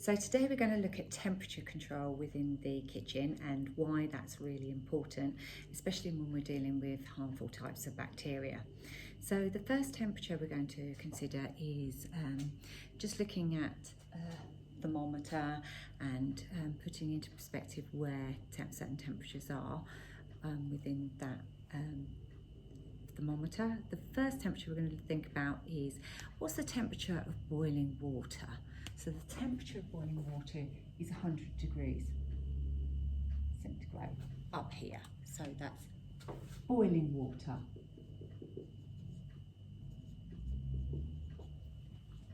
So today we're going to look at temperature control within the kitchen and why that's really important, especially when we're dealing with harmful types of bacteria. So the first temperature we're going to consider is just looking at thermometer and putting into perspective where certain temperatures are within that thermometer. The first temperature we're going to think about is what's the temperature of boiling water. So the temperature of boiling water is 100 degrees centigrade up here. So that's boiling water.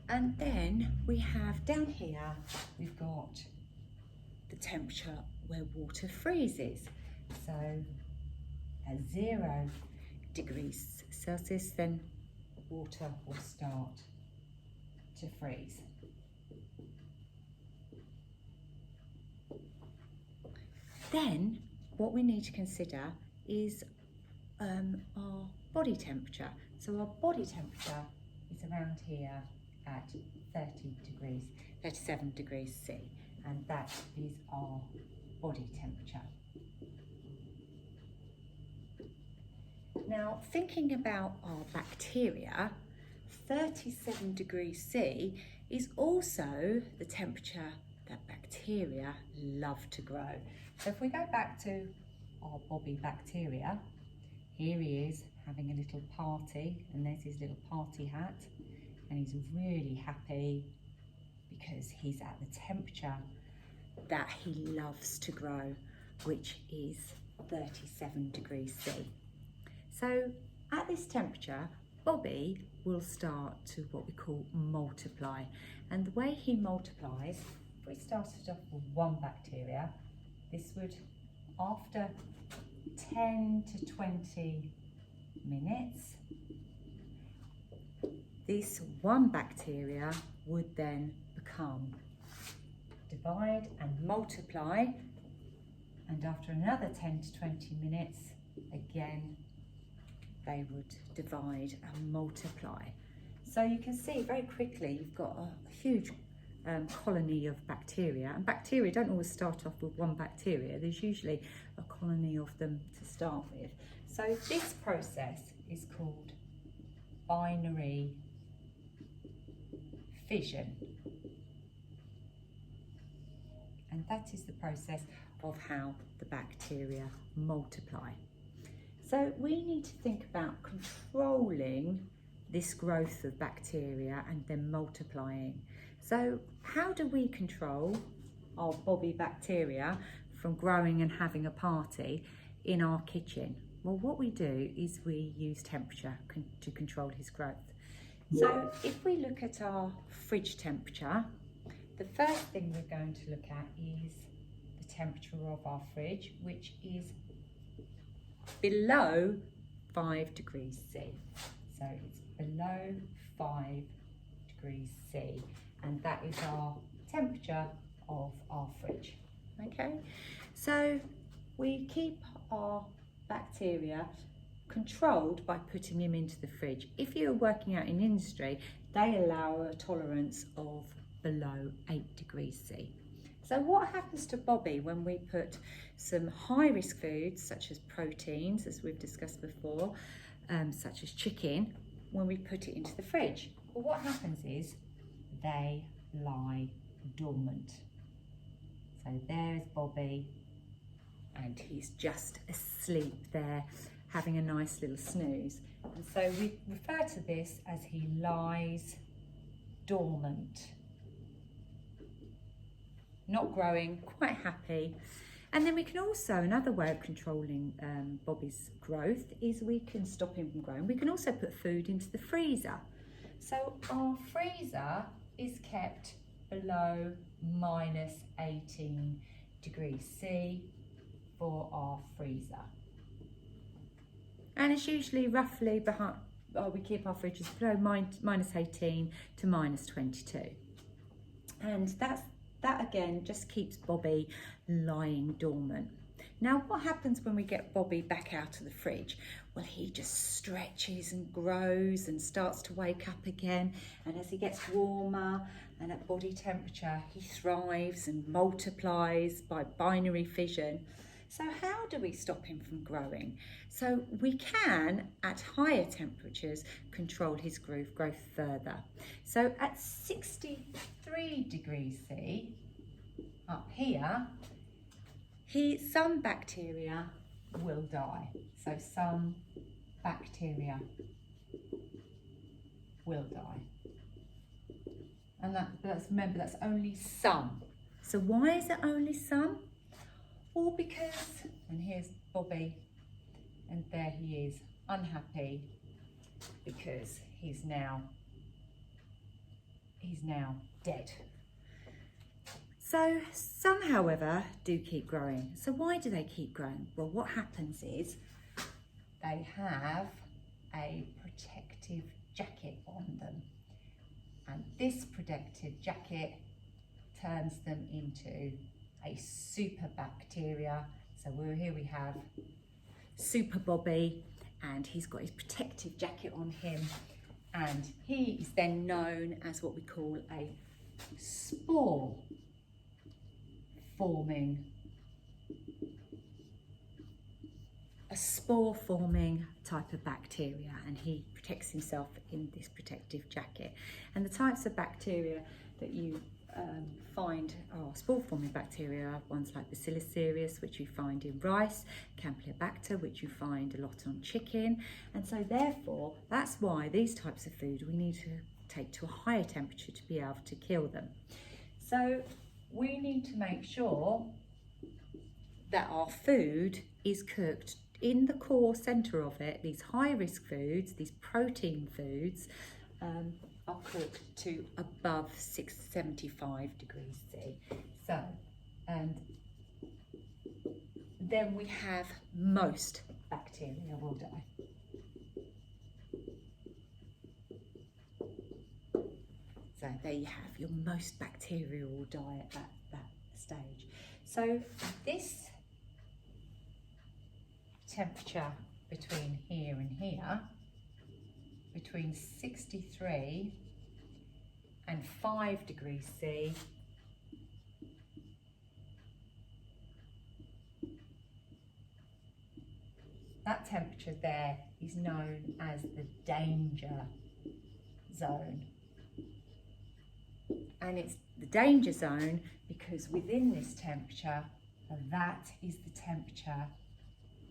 And then we have down here, we've got the temperature where water freezes. So at 0 degrees Celsius, then water will start to freeze. Then what we need to consider is our body temperature. So our body temperature is around here at 37 degrees C, and that is our body temperature. Now, thinking about our bacteria, 37 degrees C is also the temperature that bacteria love to grow. So if we go back to our Bobby bacteria, here he is having a little party, and there's his little party hat, and he's really happy because he's at the temperature that he loves to grow, which is 37 degrees C. So at this temperature, Bobby will start to what we call multiply. And the way he multiplies, if we started off with one bacteria, this would, after 10 to 20 minutes, this one bacteria would then divide and multiply, and after another 10 to 20 minutes, again, they would divide and multiply. So you can see very quickly you've got a huge colony of bacteria, and bacteria don't always start off with one bacteria. There's usually a colony of them to start with. So this process is called binary fission, and that is the process of how the bacteria multiply. So we need to think about controlling this growth of bacteria and then multiplying. So how do we control our Bobby bacteria from growing and having a party in our kitchen? Well, what we do is we use temperature to control his growth. So if we look at our fridge temperature, the first thing we're going to look at is the temperature of our fridge, which is below 5 degrees C. So it's below 5 degrees C, and that is our temperature of our fridge. Okay, so we keep our bacteria controlled by putting him into the fridge. If you're working out in industry, they allow a tolerance of below 8 degrees C. So what happens to Bobby when we put some high-risk foods, such as proteins, as we've discussed before, such as chicken, when we put it into the fridge? Well, what happens is they lie dormant. So there's Bobby, and he's just asleep there, having a nice little snooze. And so we refer to this as he lies dormant. Not growing, quite happy. And then we can also, another way of controlling Bobby's growth is we can stop him from growing. We can also put food into the freezer. So our freezer is kept below -18 degrees C for our freezer. And it's usually roughly behind, we keep our fridges below -18 to -22. And that again just keeps Bobby lying dormant. Now, what happens when we get Bobby back out of the fridge? Well, he just stretches and grows and starts to wake up again. And as he gets warmer and at body temperature, he thrives and multiplies by binary fission. So how do we stop him from growing? So we can, at higher temperatures, control his growth further. So at 63 degrees C, up here, some bacteria will die. So some bacteria will die. And remember, that's only some. So why is it only some? Well, because, and here's Bobby, and there he is, unhappy, because he's now dead. So some, however, do keep growing. So why do they keep growing? Well, what happens is they have a protective jacket on them. And this protective jacket turns them into a super bacteria. So here we have Super Bobby, and he's got his protective jacket on him. And he is then known as what we call a spore forming type of bacteria, and he protects himself in this protective jacket. And the types of bacteria that you find are spore forming bacteria, ones like Bacillus cereus, which you find in rice, Campylobacter, which you find a lot on chicken. And so therefore, that's why these types of food we need to take to a higher temperature to be able to kill them. So we need to make sure that our food is cooked in the core centre of it. These high risk foods, these protein foods, are cooked to above 675 degrees C. So, and then we have most bacteria will die. So there you have, your most bacteria will die at that stage. So this temperature between here and here, between 63 and 5 degrees C, that temperature there is known as the danger zone. And it's the danger zone because within this temperature, that is the temperature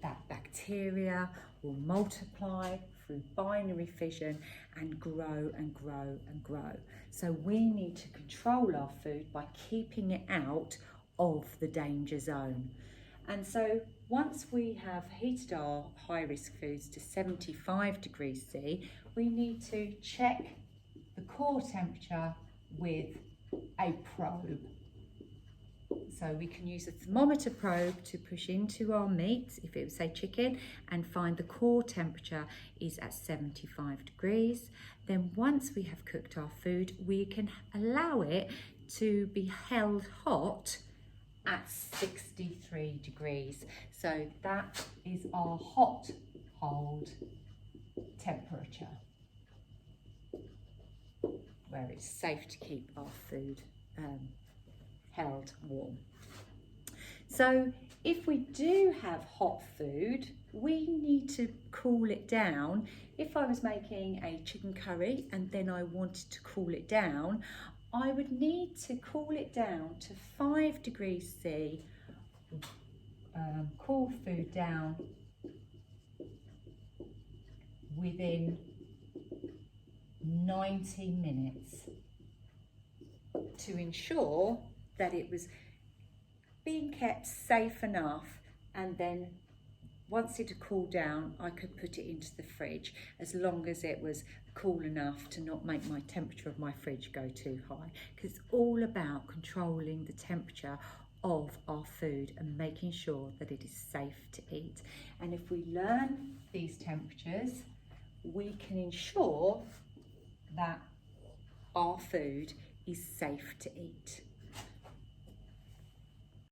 that bacteria will multiply through binary fission and grow and grow and grow. So we need to control our food by keeping it out of the danger zone. And so once we have heated our high risk foods to 75 degrees C, we need to check the core temperature with a probe. So we can use a thermometer probe to push into our meat, if it would say chicken, and find the core temperature is at 75 degrees. Then once we have cooked our food, we can allow it to be held hot at 63 degrees. So that is our hot hold temperature, where it's safe to keep our food held warm. So if we do have hot food, we need to cool it down. If I was making a chicken curry and then I wanted to cool it down, I would need to cool it down to 5 degrees C, cool food down within 90 minutes to ensure that it was being kept safe enough, and then once it had cooled down, I could put it into the fridge as long as it was cool enough to not make my temperature of my fridge go too high, because it's all about controlling the temperature of our food and making sure that it is safe to eat. And if we learn these temperatures, we can ensure that our food is safe to eat.